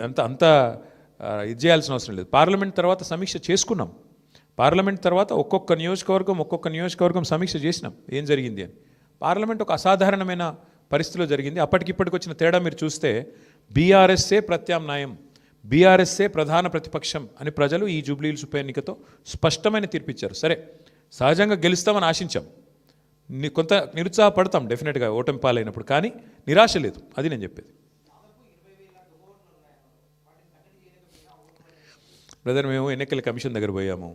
అంత అంత ఇది చేయాల్సిన అవసరం లేదు. పార్లమెంట్ తర్వాత సమీక్ష చేసుకున్నాం. పార్లమెంట్ తర్వాత ఒక్కొక్క నియోజకవర్గం సమీక్ష చేసినాం ఏం జరిగింది అని. పార్లమెంట్ ఒక అసాధారణమైన పరిస్థితిలో జరిగింది. అప్పటికిప్పటికి వచ్చిన తేడా మీరు చూస్తే బీఆర్ఎస్ఏ ప్రత్యామ్నాయం, బీఆర్ఎస్ఏ ప్రధాన ప్రతిపక్షం అని ప్రజలు ఈ జూబ్లీహిల్స్ ఉప ఎన్నికతో స్పష్టమైన తీర్పిచ్చారు. సరే, సహజంగా గెలుస్తామని ఆశించాం, కొంత నిరుత్సాహపడతాం డెఫినెట్గా ఓటమి పాలైనప్పుడు, కానీ నిరాశ లేదు. అది నేను చెప్పేది. బ్రదర్, మేము ఎన్నికల కమిషన్ దగ్గర పోయాము,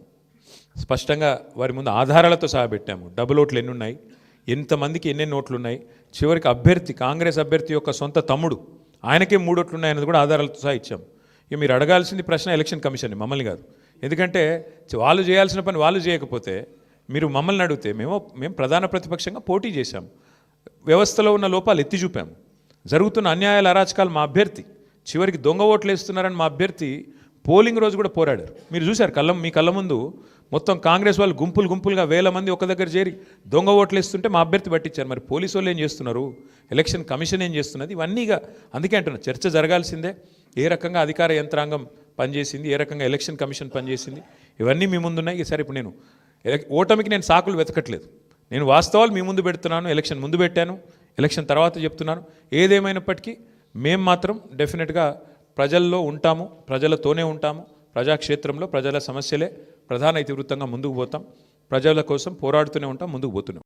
స్పష్టంగా వారి ముందు ఆధారాలతో సహా పెట్టాము. డబుల్ ఓట్లు ఎన్ని ఉన్నాయి, ఎంతమందికి ఎన్నెన్ని ఓట్లు ఉన్నాయి, చివరికి అభ్యర్థి కాంగ్రెస్ అభ్యర్థి యొక్క సొంత తమ్ముడు ఆయనకే 3 ఓట్లు ఉన్నాయన్నది కూడా ఆధారాలతో సహా ఇచ్చాం. ఇక మీరు అడగాల్సింది ప్రశ్న ఎలక్షన్ కమిషన్ని, మమ్మల్ని కాదు. ఎందుకంటే వాళ్ళు చేయాల్సిన పని వాళ్ళు చేయకపోతే మీరు మమ్మల్ని అడిగితే మేము ప్రధాన ప్రతిపక్షంగా పోటీ చేశాం, వ్యవస్థలో ఉన్న లోపాలు ఎత్తి చూపాము, జరుగుతున్న అన్యాయాల అరాచకాలు మా అభ్యర్థి, చివరికి దొంగ ఓట్లు వేస్తున్నారని మా అభ్యర్థి పోలింగ్ రోజు కూడా పోరాడారు. మీరు చూశారు మీ కళ్ళ ముందు మొత్తం కాంగ్రెస్ వాళ్ళు గుంపులుగా 1000 మంది ఒక దగ్గర చేరి దొంగ ఓట్లు వేస్తుంటే మా అభ్యర్థి పట్టించారు. మరి పోలీసు వాళ్ళు ఏం చేస్తున్నారు, ఎలక్షన్ కమిషన్ ఏం చేస్తున్నది, ఇవన్నీగా అందుకే అంటున్నా చర్చ జరగాల్సిందే. ఏ రకంగా అధికార యంత్రాంగం పనిచేసింది, ఏ రకంగా ఎలక్షన్ కమిషన్ పనిచేసింది, ఇవన్నీ మీ ముందున్నాయి. సరే, ఇప్పుడు నేను ఓటమికి నేను సాకులు వెతకట్లేదు, నేను వాస్తవాలు మీ ముందు పెడుతున్నాను. ఎలక్షన్ ముందు పెట్టాను, ఎలక్షన్ తర్వాత చెప్తున్నాను. ఏదేమైనప్పటికీ మేము మాత్రం డెఫినెట్గా ప్రజల్లో ఉంటాము, ప్రజలతోనే ఉంటాము. ప్రజాక్షేత్రంలో ప్రజల సమస్యలే ప్రధాన ఇతివృత్తంగా ముందుకు పోతాం, ప్రజల కోసం పోరాడుతూనే ఉంటాం, ముందుకు పోతున్నాం.